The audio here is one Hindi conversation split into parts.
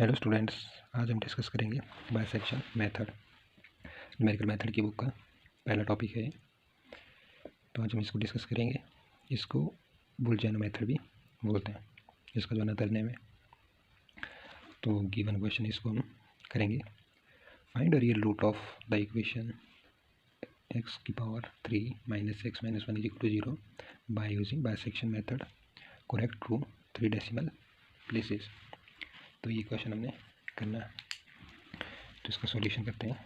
हेलो स्टूडेंट्स, आज हम डिस्कस करेंगे बाइसेक्शन मेथड। न्यूमेरिकल मेथड की बुक का पहला टॉपिक है, तो आज हम इसको डिस्कस करेंगे। इसको बुल्जियन मेथड भी बोलते हैं, इसका जो अनदर नेम है। तो गिवन क्वेश्चन इसको हम करेंगे। Find the real root of the equation x की power 3 - x - 1 = 0 by using bisection method correct true 3 decimal places. तो ये क्वेश्चन हमने करना है, तो इसका सॉल्यूशन करते हैं।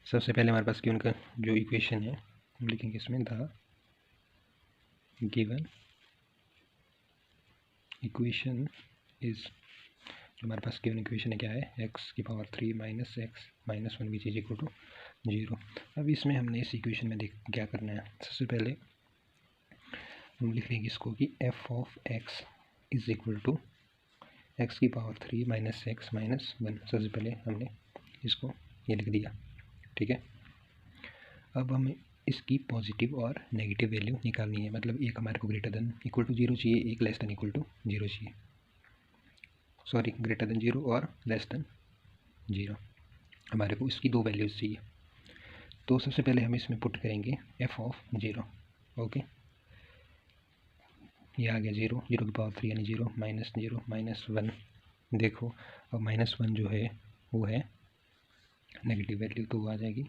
सबसे पहले हमारे पास क्यों का जो इक्वेशन है हम लिखेंगे इसमें द गिवन इक्वेशन इज, जो हमारे पास गिवन इक्वेशन है क्या है, x की power 3 - x - 1 which is equal to 0। अब इसमें हमने इस इक्वेशन में देख क्या करना है। सबसे पहले हम लिख लेंगे इसको कि f of x is equal to x की पावर 3 - x - 1। सबसे पहले हमने इसको ये लिख दिया, ठीक है। अब हमें इसकी पॉजिटिव और नेगेटिव वैल्यू निकालनी है, मतलब एक हमारे को ग्रेटर देन इक्वल टू 0 चाहिए, एक लेस देन इक्वल टू 0 चाहिए। सॉरी, ग्रेटर देन 0 और लेस देन 0, हमारे को इसकी दो वैल्यूज चाहिए। तो सबसे पहले हम इसमें पुट करेंगे f ऑफ 0। ओके, ये आ गया 0, 0 की पावर 3 यानी 0 -0 -1। देखो अब -1 जो है वो है नेगेटिव वैल्यू, तो वो आ जाएगी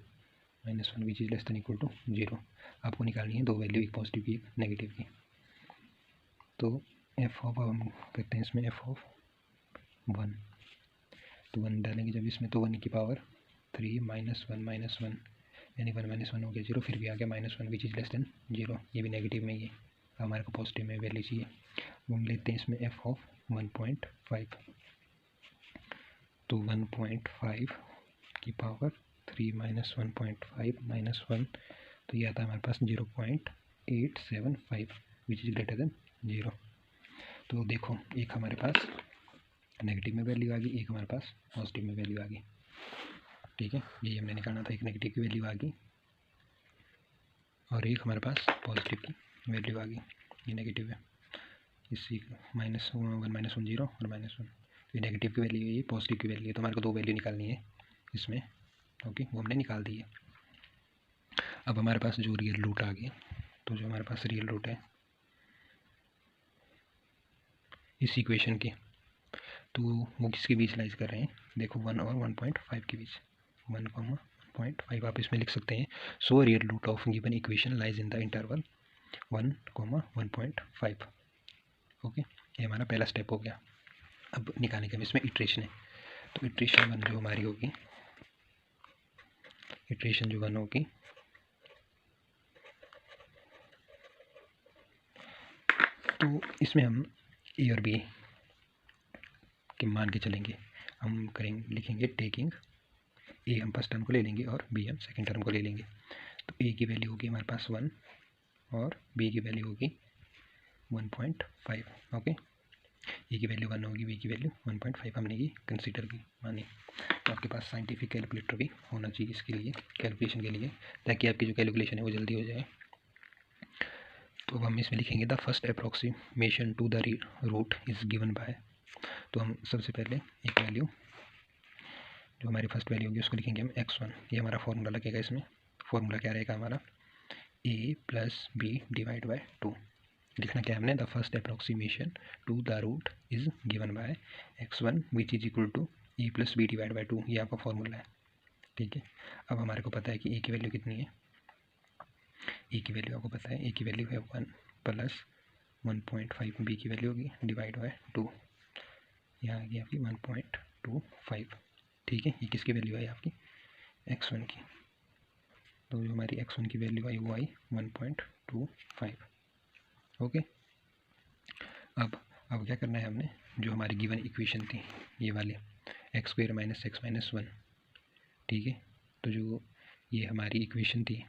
-1 which is less than equal to 0। आपको निकालनी है दो वैल्यू, एक पॉजिटिव की एक नेगेटिव की। तो एफ ऑफ हम करते हैं इसमें एफ ऑफ 1, तो 1 डालेंगे जब इसमें, तो 1 की पावर 3 - 1 - 1 यानी 1 - 1 हो गया 0, फिर भी आ गया -1 विच इज लेस देन 0। ये भी नेगेटिव में ही है, हमारे को पॉजिटिव में वैल्यू चाहिए। हम लेते हैं इसमें एफ ऑफ 1.5, तो 1.5 की पावर 3 - 1.5 - 1, तो ये आता है हमारे पास 0.875 विच इज़ ग्रेटर देन 0। तो देखो एक हमारे पास नेगेटिव में वैल्यू आ गई, एक हमारे पास पॉजिटिव में वैल्यू आ गई, ठीक है। यही हमने निकालना था, एक नेगेटिव की वैल्यू आ गई और एक हमारे पास पॉजिटिव की वैल्यू आ गई। ये नेगेटिव है, इसी -1 - 1 0 और -1, ये नेगेटिव की वैल्यू है, ये पॉजिटिव की वैल्यू है। तो हमारे को दो वैल्यू निकालनी है इसमें, ओके, वो हमने निकाल दी है। अब हमारे पास जो रियल रूट आ गया, तो जो हमारे पास रियल रूट है इस इक्वेशन के, तो वो किसके बीच लाइज कर रहे हैं, देखो 1 और 1.5 के बीच, 1,1.5 आप इसमें लिख सकते हैं। So real root of given equation lies in the interval 1,1.5। Okay, ये हमारा पहला स्टेप हो गया। अब निकालने का इसमें इटरेशन है, तो इटरेशन 1 जो हमारी होगी, इटरेशन जो 1 होगी, तो इसमें हम ए और बी के मान के चलेंगे। हम करेंगे, लिखेंगे टेकिंग ए, हम फर्स्ट टर्म को ले लेंगे और बी हम सेकेंड टर्म को ले लेंगे। तो ए की वैल्यू होगी हमारे पास 1 और बी की वैल्यू होगी 1.5। ओके, ए की वैल्यू 1 होगी, बी की वैल्यू 1.5 हमने ये कंसीडर की मानी। तो आपके पास साइंटिफिक कैलकुलेटर भी होना चाहिए इसके लिए, कैलकुलेशन के लिए, ताकि आपकी जो कैलकुलेशन है वो जल्दी हो जाए। तो हम इसमें लिखेंगे the first approximation to the root is given by, तो हम सबसे पहले एक वैल्यू जो हमारी फर्स्ट वैल्यू होगी उसको लिखेंगे हम x1। ये हमारा फॉर्मूला लगेगा, इसमें फॉर्मूला क्या रहेगा हमारा, a + b डिवाइड बाय 2। लिखना क्या है हमने, the first approximation to the root is given by x1 which is equal to a + b divide by 2। ये आपका फॉर्मूला है, ठीक है। अब हमारे को पता है कि a की वैल्यू कितनी है, a की वैल्यू आपको पता है, a की वैल्यू है 1 + 1.5, b की वैल्यू होगी डिवाइड बाय 2, यहाँ आ गई आपकी 1.25, ठीक है। ये किसकी वैल्यू आई आपकी, x1 की। तो जो हमारी x1 की वैल्यू आई वो आई 1.25। ओके, अब क्या करना है हमने, जो हमारी गिवन इक्वेशन थी ये वाली x² - x - 1, ठीक है। तो जो ये हमारी इक्वेशन थी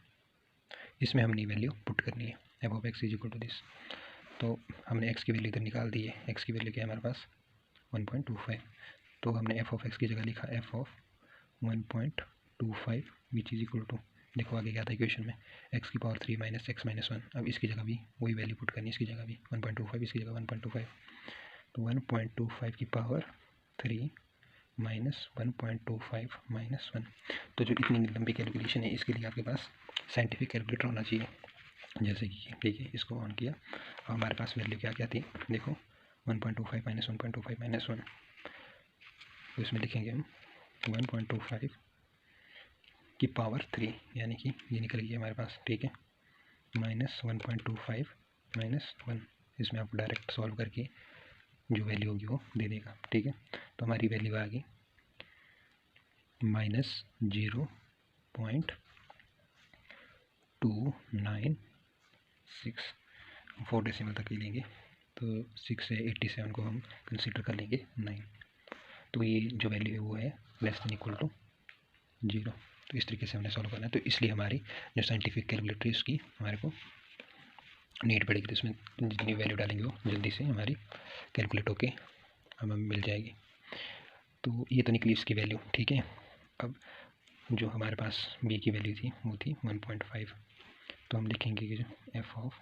इसमें हमने वैल्यू पुट करनी है, F of x is equal to this. तो हमने x की वैल्यू इधर निकाल दी है, x की वैल्यू क्या है हमारे पास 1.25। तो हमने एफ ऑफ x की जगह लिखा F of 1.25 which is equal to देखो आगे क्या था इक्वेशन में, एक्स की पावर 3 माइनस एक्स माइनस 1। अब इसकी जगह भी वही वैल्यू पुट करनी है, इसकी जगह भी 1.25, इसकी जगह 1.25, तो 1.25 की पावर 3 माइनस 1.25 माइनस 1। तो जो इतनी लंबी कैलकुलेशन है इसके लिए आपके पास साइंटिफिक कैलकुलेटर होना चाहिए। जैसे कि ठीक है, इसको ऑन किया, हमारे पास वैल्यू क्या क्या थी देखो, 1.25 माइनस 1.25 माइनस 1, तो इसमें लिखेंगे हम 1.25 की पावर 3, यानी कि ये निकल गया हमारे पास, ठीक है, माइनस 1.25 माइनस 1। इसमें आप डायरेक्ट सॉल्व करके जो वैल्यू होगी वो दे देगा, ठीक है। तो हमारी वैल्यू आ गई -0.296, 4 डेसिमल तक ही लेंगे, तो 6 से 87 को हम कंसीडर कर लेंगे 9। तो ये जो वैल्यू है वो है लेस देन इक्वल टू 0। तो इस तरीके से हमने सॉल्व करना है। तो इसलिए हमारी जो साइंटिफिक कैलकुलेटर है उसकी हमारे को नीड पड़ेगी, तो इसमें जितनी वैल्यू डालेंगे वो जल्दी से हमारी कैलकुलेट होके हमें मिल जाएगी। तो ये तो निकली इसकी वैल्यू, ठीक है। अब जो हमारे पास बी की वैल्यू थी वो थी 1.5, तो हम लिखेंगे कि जो एफ ऑफ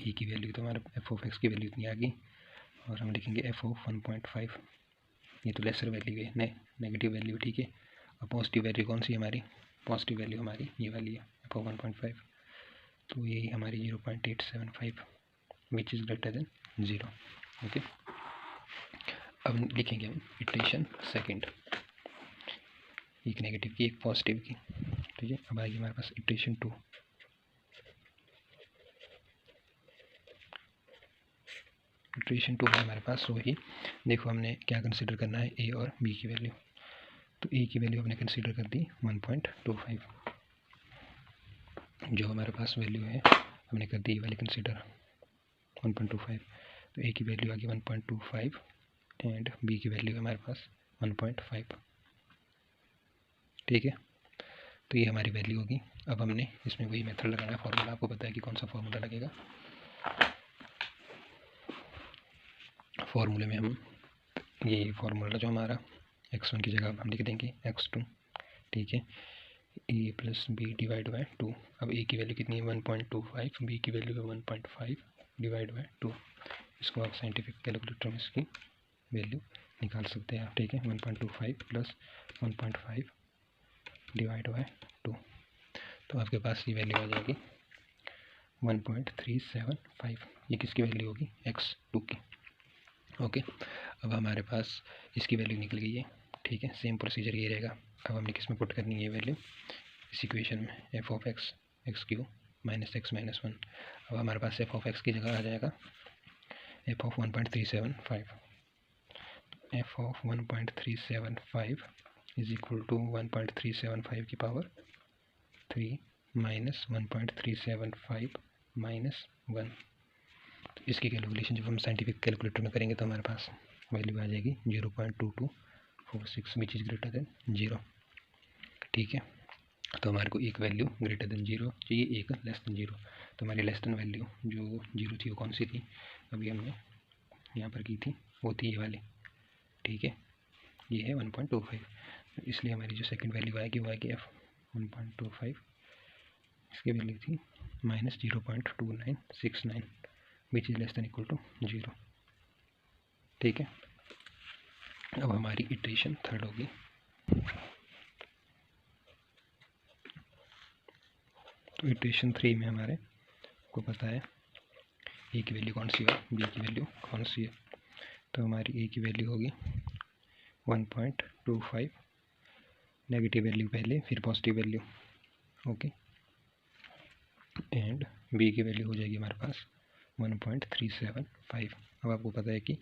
ई की वैल्यू, तो हमारे एफ ऑफ एक्स की वैल्यू इतनी आ गई, और हम लिखेंगे एफ ऑफ 1.5। ये तो लेसर वैल्यू है, नेगेटिव वैल्यू, ठीक है। और पॉजिटिव वैल्यू कौन सी हमारी, पॉजिटिव वैल्यू हमारी ये वाली है एफ ऑफ 1.5, तो ये हमारी 0.875 which is greater than 0, okay. अब लिखेंगे हम इटरेशन सेकंड, एक नेगेटिव की एक पॉजिटिव की, ठीक है। अब आएगी हमारे पास इटरेशन 2। इटरेशन 2 में हमारे पास वही, देखो हमने क्या कंसीडर करना है, ए और बी की वैल्यू। तो ए की वैल्यू हमने कंसीडर कर दी 1.25, जो हमारे पास वैल्यू है हमने कर दी वाली कंसीडर 1.25। तो ए की वैल्यू आ गई 1.25 एंड बी की वैल्यू है हमारे पास 1.5, ठीक है। तो ये हमारी वैल्यू होगी। अब हमने इसमें वही मेथड लगाना है, फॉर्मूला आपको पता है कि कौन सा फॉर्मूला लगेगा। फॉर्मूले में हम ये फॉर्मूला जो हमारा x1 की जगह हम लिख देंगे x2, ठीक है, ए प्लस बी डिवाइड बाय 2। अब ए की वैल्यू कितनी है 1.25, बी की वैल्यू है 1.5 डिवाइड बाय 2। इसको आप साइंटिफिक कैलकुलेटर में इसकी वैल्यू निकाल सकते हैं, ठीक है। 1.25 प्लस 1.5 डिवाइड बाय 2, तो आपके पास ये वैल्यू आ जाएगी 1.375। ये किसकी वैल्यू होगी, x2 की, ओके। अब हमारे पास इसकी वैल्यू निकल गई है, ठीक है। सेम प्रोसीजर ये रहेगा। अब हमने किस में पुट करनी है वैल्यू, इस इक्वेशन में F of x x³ minus X minus 1। अब हमारे पास एफ ऑफ एक्स की जगह आ जाएगा F of 1.375, F of 1.375 is equal to 1.375 की पावर 3 माइनस 1.375 माइनस 1। तो इसकी कैलकुलेशन जब हम साइंटिफिक कैलकुलेटर में करेंगे तो हमारे पास वैल्यू आ जाएगी 0.2246 विच इज़ ग्रेटर देन 0, ठीक है। तो हमारे को एक वैल्यू ग्रेटर देन 0 चाहिए, एक लेस देन 0। तो हमारी लेस देन वैल्यू जो 0 थी वो कौन सी थी, अभी हमने यहाँ पर की थी, वो थी ये वाली, ठीक है। ये है 1.25, इसलिए हमारी जो सेकंड वैल्यू आएगी वो आएगी एफ 1.25, इसकी वैल्यू थी minus 0.2969 which is less than equal to 0, ठीक है। अब हमारी इटरेशन थर्ड होगी। तो इटरेशन 3 में हमारे को पता है ए की वैल्यू कौन सी है, बी की वैल्यू कौन सी है। तो हमारी ए की वैल्यू होगी 1.25, नेगेटिव वैल्यू पहले फिर positive value, okay. And B की वैल्यू हो जाएगी हमारे पास 1.375। अब आपको पता है कि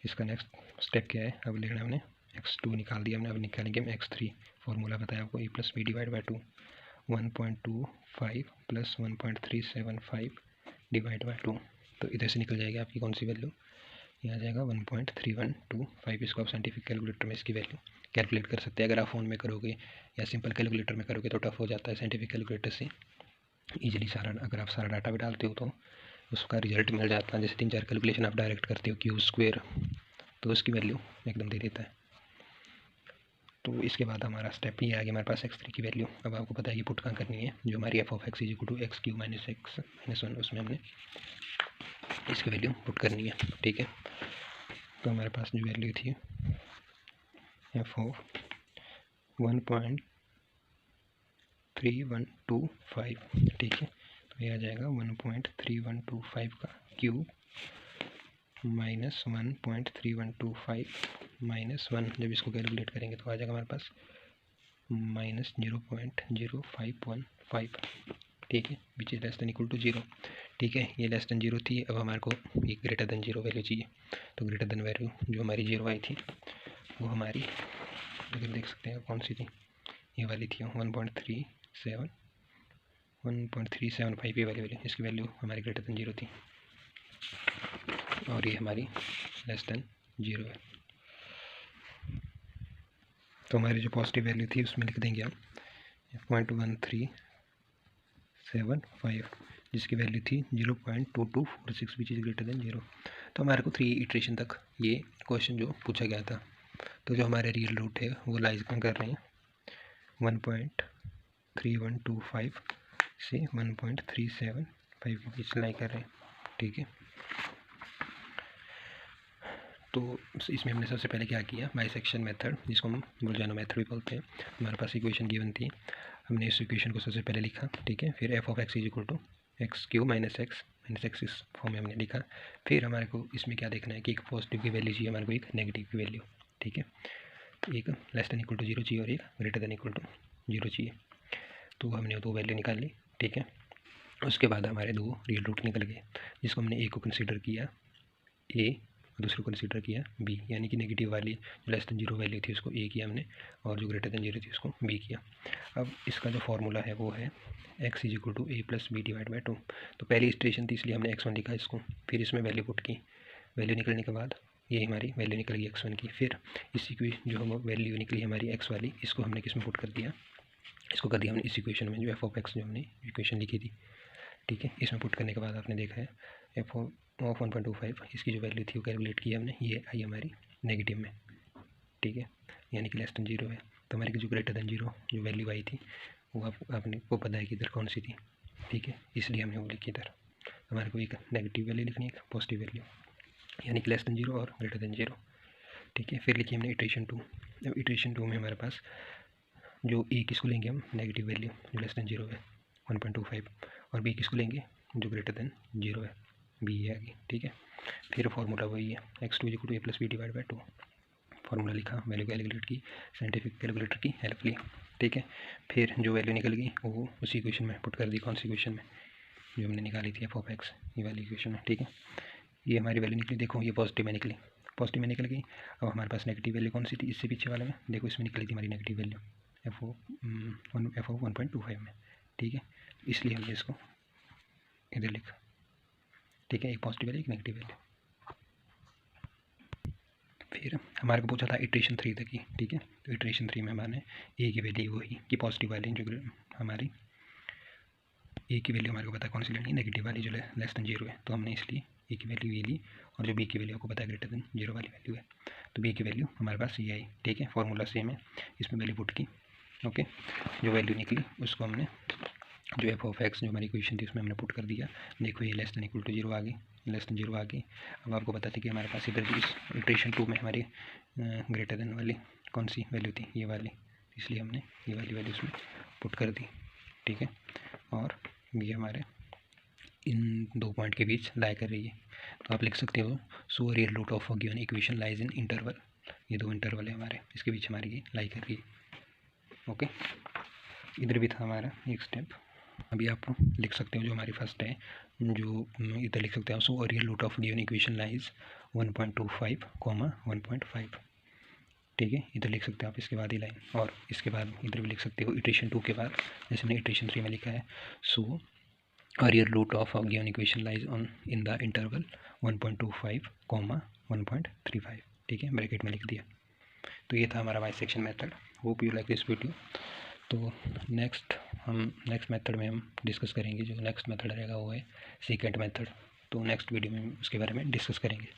इसका नेक्स्ट स्टेप क्या है, अब लिखना हमने x2 निकाल दिया हमने, अब निकालेंगे हम x3। फॉर्मूला बताया आपको a plus B divide by 2, 1.25 plus 1.375 divide by 2। तो इधर से निकल जाएगी आपकी कौन सी वैल्यू, ये आ जाएगा 1.3125। इसको आप साइंटिफिक कैलकुलेटर में इसकी वैल्यू कैलकुलेट कर सकते हैं। अगर आप फ़ोन में करोगे या सिंपल कैलकुलेटर में करोगे तो टफ हो जाता है, साइंटिफिक कैलकुलेटर से ईजिली सारा, अगर आप सारा डाटा भी डालते हो तो उसका रिजल्ट मिल जाता है। जैसे 3-4 कैलकुलेशन आप डायरेक्ट करते हो क्यू स्क्वेयर, तो उसकी वैल्यू एकदम दे देता है। तो इसके बाद हमारा स्टेप ये आ गया हमारे पास x3 की वैल्यू। अब आपको पता है कि पुट कहाँ करनी है, जो हमारी f of x is equal to X cube minus X minus 1, उसमें हमने इसकी वैल्यू पुट करनी है। ठीक है, तो हमारे पास जो वैल्यू थी f ऑफ 1.3125, ठीक है, तो ये आ जाएगा 1.3125 का क्यूब माइनस 1.3125 माइनस 1, जब इसको कैलकुलेट करेंगे तो आ जाएगा हमारे पास माइनस 0.0515, ठीक है, which is less than equal to 0। ठीक है, ये लेस देन 0 थी, अब हमारे को ये ग्रेटर देन 0 वैल्यू चाहिए। तो ग्रेटर देन वैल्यू जो हमारी 0 आई थी वो हमारी, अगर देख सकते हैं कौन सी थी, ये वाली थी 1.375 ये वाली वैल्यू, इसकी वैल्यू हमारी ग्रेटर देन 0 थी और ये हमारी लेस देन 0 है। तो हमारी जो पॉजिटिव वैल्यू थी उसमें लिख देंगे हम 0.1375, जिसकी वैल्यू थी 0.2246 विच इज़ ग्रेटर देन 0। तो हमारे को 3 इटरेशन तक ये क्वेश्चन जो पूछा गया था। तो जो हमारे रियल रूट है वो लाइज कर रहे हैं 1.3125 से 1.375 के बीच लाई कर रहे हैं। ठीक है, तो इसमें हमने सबसे पहले क्या किया, बाइसेक्शन मेथड, जिसको हम बुर्जानो मेथड भी बोलते हैं। हमारे पास इक्वेशन गिवन थी, हमने इस इक्वेशन को सबसे पहले लिखा। ठीक है, फिर f of x is equal to X cube minus X इस फॉर्म में हमने लिखा। फिर हमारे को इसमें क्या देखना है कि एक पॉजिटिव की वैल्यू चाहिए, हमारे को एक नेगेटिव की वैल्यू। ठीक है, एक लेस देन इक्वल टू 0 चाहिए और एक ग्रेटर देन इक्वल टू 0 चाहिए। तो हमने दो वैल्यू निकाल ली। ठीक है, उसके बाद हमारे दो रियल रूट निकल गए, जिसको हमने ए को कंसिडर किया ए, दूसरे को कंसिडर किया बी, यानी कि नेगेटिव वाली जो लेस देन 0 वैल्यू थी उसको ए किया हमने, और जो ग्रेटर देन 0 थी उसको बी किया। अब इसका जो फॉर्मूला है वो है x is equal to A plus B divide by 2। तो पहली स्टेशन थी इसलिए हमने x1 लिखा इसको, फिर इसमें वैल्यू पुट की, वैल्यू निकलने के बाद ये हमारी वैल्यू निकल गई x1 की। फिर इसी की जो हम वैल्यू निकली हमारी x वाली, इसको हमने किस में पुट कर दिया, इसको कर दिया हमने इस इक्वेशन में, जो f ऑफ x जो हमने इक्वेशन लिखी थी। ठीक है, इसमें पुट करने के बाद आपने देखा है f ऑफ 1.25, इसकी जो वैल्यू थी वो कैलकुलेट की हमने, ये आई हमारी नेगेटिव में। ठीक है, यानी कि लेस देन 0 है। तो हमारी जो ग्रेटर देन 0 जो वैल्यू आई थी वो आपने को पता है कि इधर कौन सी थी। ठीक है, इसलिए हमने वो लिखी इधर। हमारे को एक नेगेटिव वैल्यू लिखनी है, एक पॉजिटिव वैल्यू, यानी कि लेस देन 0 और ग्रेटर देन 0। ठीक है, फिर लिखी हमने इटरेशन 2। अब इटरेशन 2 में हमारे पास जो ए किसको लेंगे हम, नेगेटिव वैल्यू जो लेस देन 0 है 1.25, और बी किसको लेंगे जो ग्रेटर देन 0 है, बी है आगे। ठीक है, फिर फार्मूला वही है x2 is equal to A plus B divide by 2। Formula लिखा, वैल्यू कैलकुलेट की साइंटिफिक कैलकुलेटर की हेल्प ली। ठीक है, फिर जो वैल्यू निकल गई वो उसी इक्वेशन में पुट कर दी, कौन सी इक्वेशन में, जो हमने निकाली थी f ऑफ x, ये वाली इक्वेशन में। ठीक है, ये हमारी वैल्यू निकली, देखो ये पॉजिटिव में निकली, पॉजिटिव में निकल गई। अब हमारे पास नेगेटिव वैल्यू कौन सी थी, इससे पीछे वाले में, देखो इसमें निकली थी हमारी नेगेटिव वैल्यू f ऑफ 1.25 में। ठीक है, इसलिए हमने इसको इधर लिखा। ठीक है, एक पॉजिटिव वैल्यू एक नेगेटिव वैल्यू। फिर हमारे को पूछा था इटरेशन 3 तक की। ठीक है, तो इटरेशन 3 में हमारे ए की वैल्यू वही कि पॉजिटिव वाली, जो हमारी ए की वैल्यू हमारे को पता है कौन सी लेनी है, नेगेटिव वाली जो लेस देन 0 है। तो हमने इसलिए ए की वैल्यू ये ली, और जो बी की वैल्यू आपको पता है ग्रेटर देन 0 वाली वैल्यू है, तो बी की वैल्यू हमारे पास ये आई। ठीक है, फॉर्मूला सेम है, इसमें वैल्यू पुट की। ओके, जो वैल्यू निकली उसको हमने, जो f ऑफ x जो हमारी इक्वेशन थी उसमें हमने पुट कर दिया। देखो ये लेस देन इक्वल टू 0 आ गई, लेस देन 0 आ गई। अब आपको पता था कि हमारे पास इधर इस इटरेशन 2 में हमारी ग्रेटर देन वाली कौन सी वैल्यू थी, ये वाली, इसलिए हमने ये वाली वैल्यू उसमें पुट कर दी। ठीक है, और ये हमारे इन दो पॉइंट के बीच लाई कर रही है। तो आप लिख सकते हो so real root of given equation lies in interval, ये दो इंटरवल है हमारे, इसके बीच हमारी ये लाई कर रही है। ओके, इधर भी था हमारा एक स्टेप। अभी आप लिख सकते हो जो हमारी फर्स्ट है, जो इधर लिख सकते हैं so real root of given equation lies 1.25, 1.5। ठीक है, इधर लिख सकते हो आप इसके बाद ही लाइन, और इसके बाद इधर भी लिख सकते हो इटरेशन 2 के बाद, जैसे हमने इटरेशन 3 में लिखा है so real root of given equation lies on in the interval 1.25, 1.35। ठीक है, ब्रैकेट में लिख दिया। तो ये था हमारा bisection method. Hope you like this video. तो नेक्स्ट मेथड में हम डिस्कस करेंगे, जो नेक्स्ट मेथड रहेगा वो है सेकेंड मेथड। तो नेक्स्ट वीडियो में उसके बारे में डिस्कस करेंगे।